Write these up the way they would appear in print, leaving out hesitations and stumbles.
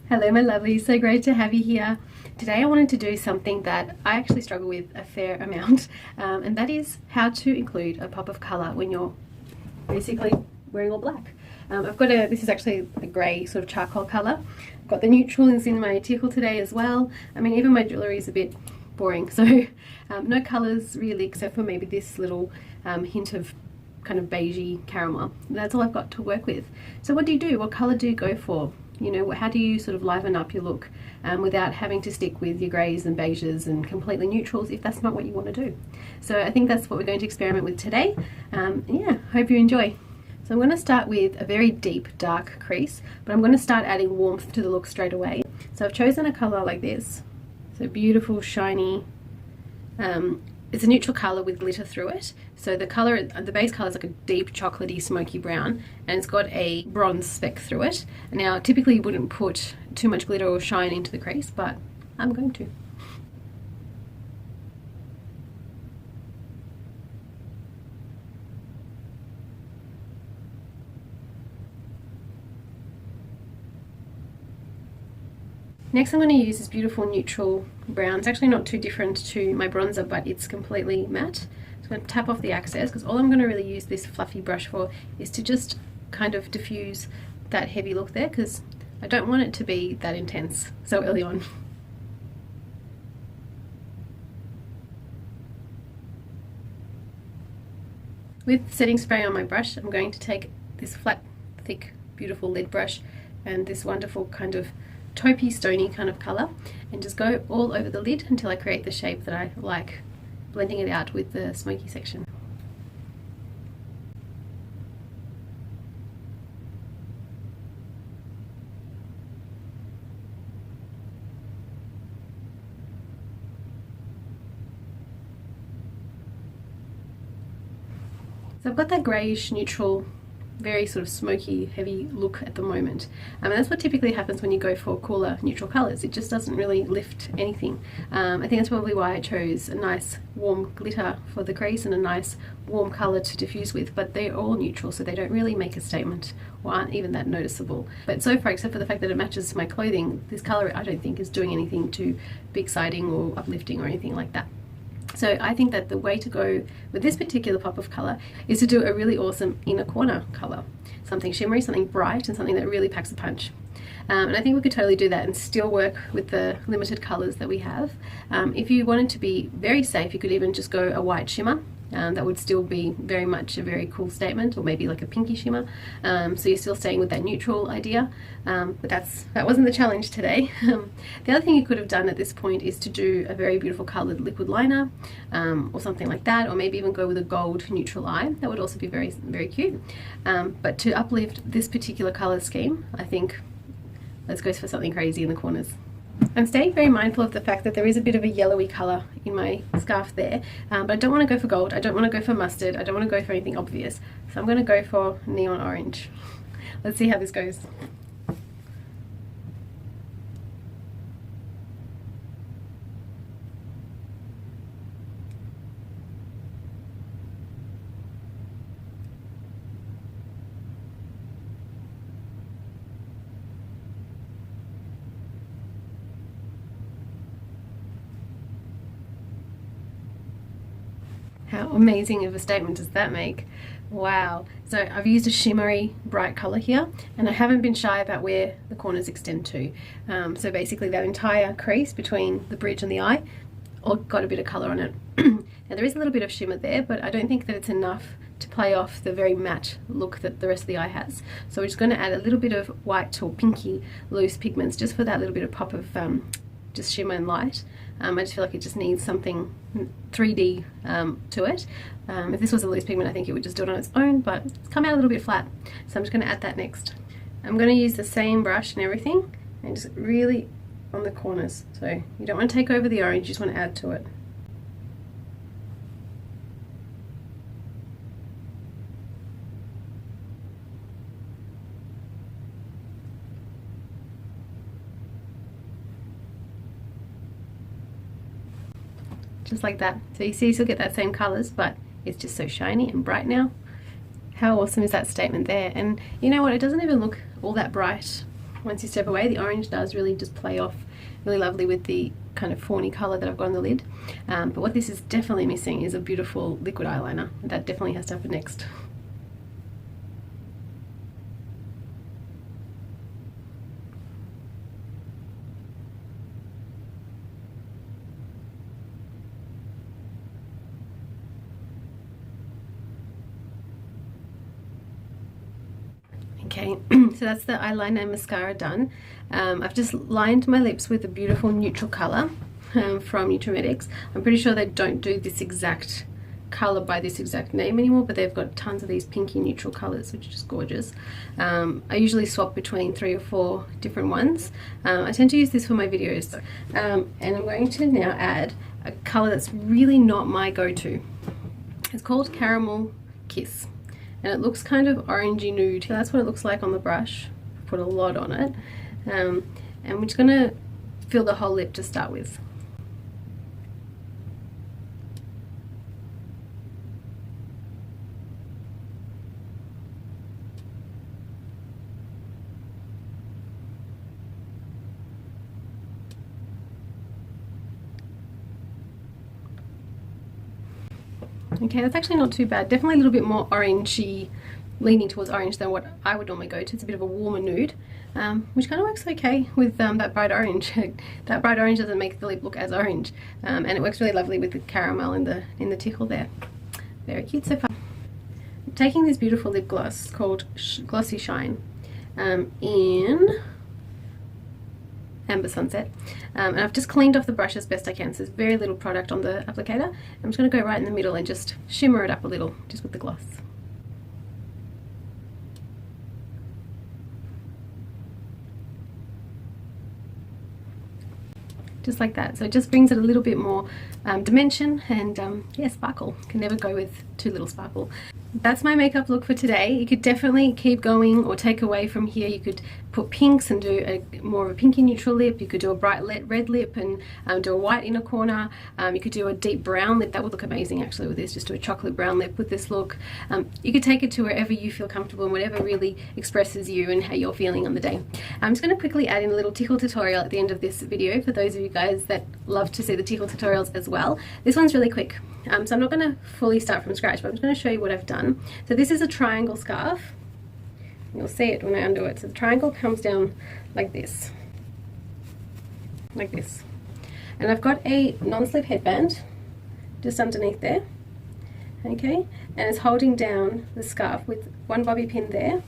Hello my lovelies, so great to have you here. Today I wanted to do something that I actually struggle with a fair amount, and that is how to include a pop of colour when you're basically wearing all black. This is actually a grey sort of charcoal colour. I've got the neutrals in my tichel today as well. I mean, even my jewellery is a bit boring, so no colours really except for maybe this little hint of kind of beigey caramel. That's all I've got to work with. So what do you do? What colour do you go for? You know, how do you sort of liven up your look without having to stick with your greys and beiges and completely neutrals if that's not what you want to do? So I think that's what we're going to experiment with today. Yeah, hope you enjoy. So I'm going to start with a very deep dark crease, but I'm going to start adding warmth to the look straight away. So I've chosen a colour like this, so beautiful shiny. It's a neutral colour with glitter through it. So the base colour is like a deep chocolatey smoky brown, and it's got a bronze speck through it. Now typically you wouldn't put too much glitter or shine into the crease, but I'm going to. Next I'm going to use this beautiful neutral brown. It's actually not too different to my bronzer, but it's completely matte. So I'm going to tap off the excess, because all I'm going to really use this fluffy brush for is to just kind of diffuse that heavy look there, because I don't want it to be that intense so early on. With setting spray on my brush, I'm going to take this flat, thick, beautiful lid brush and this wonderful kind of taupey, stony kind of colour, and just go all over the lid until I create the shape that I like, blending it out with the smoky section. So I've got that greyish neutral, very sort of smoky, heavy look at the moment. And that's what typically happens when you go for cooler neutral colours. It just doesn't really lift anything. I think that's probably why I chose a nice warm glitter for the crease and a nice warm colour to diffuse with, but they're all neutral, so they don't really make a statement or aren't even that noticeable. But so far, except for the fact that it matches my clothing, this colour I don't think is doing anything to be exciting or uplifting or anything like that. So I think that the way to go with this particular pop of colour is to do a really awesome inner corner colour. Something shimmery, something bright, and something that really packs a punch. And I think we could totally do that and still work with the limited colours that we have. If you wanted to be very safe, you could even just go a white shimmer. That would still be very much a very cool statement, or maybe like a pinky shimmer. So you're still staying with that neutral idea, but that wasn't the challenge today. The other thing you could have done at this point is to do a very beautiful coloured liquid liner, or something like that, or maybe even go with a gold neutral eye. That would also be very, very cute. But to uplift this particular colour scheme, I think let's go for something crazy in the corners. I'm staying very mindful of the fact that there is a bit of a yellowy colour in my scarf there, but I don't want to go for gold, I don't want to go for mustard, I don't want to go for anything obvious, so I'm going to go for neon orange. Let's see how this goes. How amazing of a statement does that make? Wow. So I've used a shimmery bright colour here, and I haven't been shy about where the corners extend to. So basically that entire crease between the bridge and the eye all got a bit of colour on it. Now there is a little bit of shimmer there, but I don't think that it's enough to play off the very matte look that the rest of the eye has. So we're just going to add a little bit of white or pinky loose pigments just for that little bit of pop of just shimmer and light. I just feel like it just needs something 3D to it. If this was a loose pigment, I think it would just do it on its own, but it's come out a little bit flat. So I'm just going to add that next. I'm going to use the same brush and everything, and just really on the corners. So you don't want to take over the orange, you just want to add to it. Just like that. So you see, you still get that same colours, but it's just so shiny and bright now. How awesome is that statement there? And you know what, it doesn't even look all that bright once you step away, the orange does really just play off really lovely with the kind of fawny colour that I've got on the lid. But what this is definitely missing is a beautiful liquid eyeliner. That definitely has to happen next. Okay, so that's the eyeliner and mascara done. I've just lined my lips with a beautiful neutral colour from Nutromedics. I'm pretty sure they don't do this exact colour by this exact name anymore, but they've got tons of these pinky neutral colours, which are just gorgeous. I usually swap between 3 or 4 different ones. I tend to use this for my videos. And I'm going to now add a colour that's really not my go-to. It's called Caramel Kiss. And it looks kind of orangey nude. So that's what it looks like on the brush. I've put a lot on it. And we're just going to fill the whole lip to start with. Okay, that's actually not too bad. Definitely a little bit more orangey, leaning towards orange than what I would normally go to. It's a bit of a warmer nude, which kind of works okay with that bright orange. That bright orange doesn't make the lip look as orange, and it works really lovely with the caramel in the tichel there. Very cute so far. I'm taking this beautiful lip gloss called Glossy Shine in Amber Sunset, and I've just cleaned off the brush as best I can, so there's very little product on the applicator. I'm just going to go right in the middle and just shimmer it up a little just with the gloss. Just like that. So it just brings it a little bit more dimension and yeah, sparkle. Can never go with too little sparkle. That's my makeup look for today. You could definitely keep going or take away from here. You could put pinks and do more of a pinky neutral lip. You could do a bright red lip and do a white inner corner. You could do a deep brown lip. That would look amazing actually with this. Just do a chocolate brown lip with this look. You could take it to wherever you feel comfortable and whatever really expresses you and how you're feeling on the day. I'm just going to quickly add in a little tichel tutorial at the end of this video for those of you guys that love to see the tichel tutorials as well. This one's really quick. So I'm not going to fully start from scratch, but I'm just going to show you what I've done. So this is a triangle scarf. You'll see it when I undo it. So the triangle comes down like this. Like this. And I've got a non-slip headband just underneath there. Okay? And it's holding down the scarf with one bobby pin there.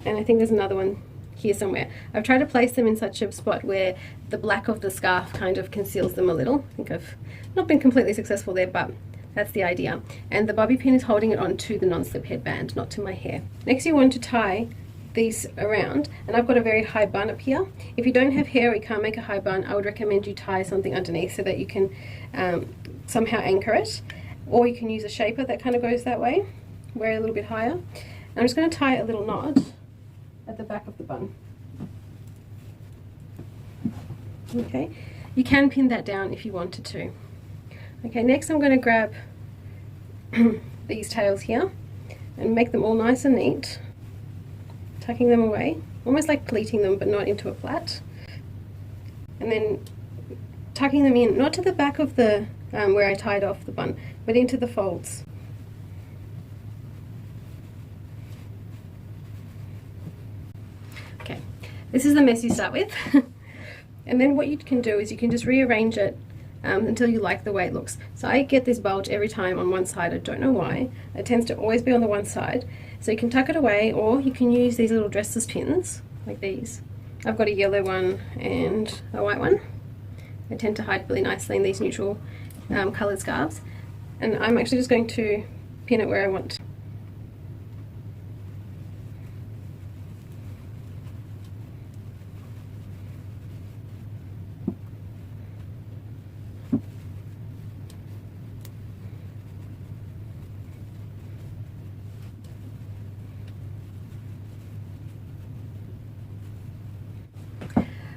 And I think there's another one here somewhere. I've tried to place them in such a spot where the black of the scarf kind of conceals them a little. I think I've not been completely successful there, but that's the idea. And the bobby pin is holding it onto the non-slip headband, not to my hair. Next you want to tie these around, and I've got a very high bun up here. If you don't have hair or you can't make a high bun, I would recommend you tie something underneath so that you can somehow anchor it, or you can use a shaper that kind of goes that way, where a little bit higher. And I'm just going to tie a little knot at the back of the bun. Okay, you can pin that down if you wanted to. Okay, next I'm going to grab these tails here and make them all nice and neat, tucking them away, almost like pleating them but not into a plait, and then tucking them in, not to the back of the where I tied off the bun, but into the folds. Okay, this is the mess you start with. And then what you can do is you can just rearrange it until you like the way it looks. So I get this bulge every time on one side. I don't know why. It tends to always be on the one side. So you can tuck it away, or you can use these little dresses pins like these. I've got a yellow one and a white one. They tend to hide really nicely in these neutral coloured scarves. And I'm actually just going to pin it where I want.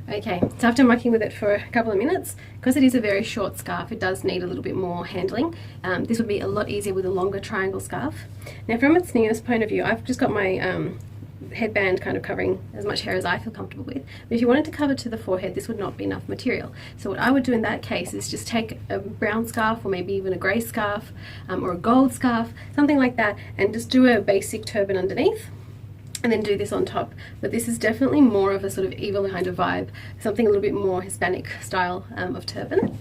Okay, so after mucking with it for a couple of minutes, because it is a very short scarf, it does need a little bit more handling. This would be a lot easier with a longer triangle scarf. Now from its nearest point of view, I've just got my headband kind of covering as much hair as I feel comfortable with. But if you wanted to cover to the forehead, this would not be enough material. So what I would do in that case is just take a brown scarf, or maybe even a grey scarf, or a gold scarf, something like that, and just do a basic turban underneath, and then do this on top. But this is definitely more of a sort of evil kind of vibe, something a little bit more Hispanic style of turban.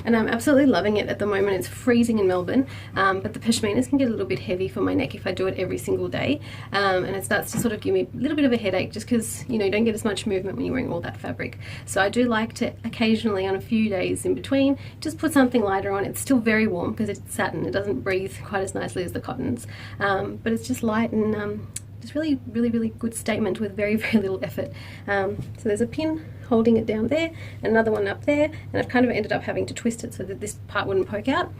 And I'm absolutely loving it at the moment. It's freezing in Melbourne, but the pashminas can get a little bit heavy for my neck if I do it every single day, and it starts to sort of give me a little bit of a headache, just because, you know, you don't get as much movement when you're wearing all that fabric. So I do like to occasionally, on a few days in between, just put something lighter on. It's still very warm because it's satin. It doesn't breathe quite as nicely as the cottons, but it's just light and just really, really, really good statement with very, very little effort. So there's a pin holding it down there, and another one up there, and I've kind of ended up having to twist it so that this part wouldn't poke out.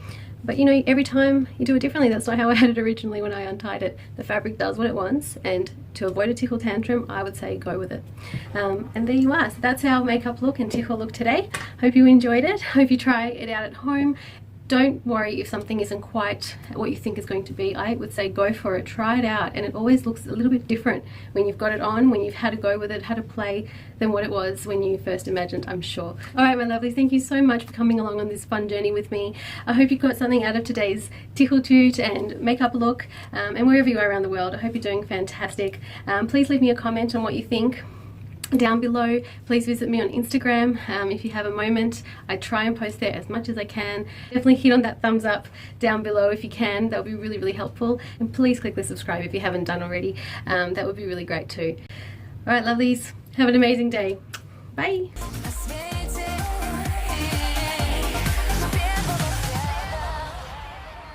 But you know, every time you do it differently. That's not how I had it originally when I untied it. The fabric does what it wants, and to avoid a tichel tantrum, I would say go with it. And there you are. So that's our makeup look and tichel look today. Hope you enjoyed it. Hope you try it out at home. Don't worry if something isn't quite what you think it's going to be. I would say go for it, try it out, and it always looks a little bit different when you've got it on, when you've had to go with it, had to play, than what it was when you first imagined, I'm sure. Alright my lovelies, thank you so much for coming along on this fun journey with me. I hope you got something out of today's tichel toot and makeup look, and wherever you are around the world, I hope you're doing fantastic. Please leave me a comment on what you think down below. Please visit me on Instagram if you have a moment. I try and post there as much as I can. Definitely hit on that thumbs up down below if you can. That would be really, really helpful. And please click the subscribe if you haven't done already. That would be really great too. Alright lovelies, have an amazing day. Bye.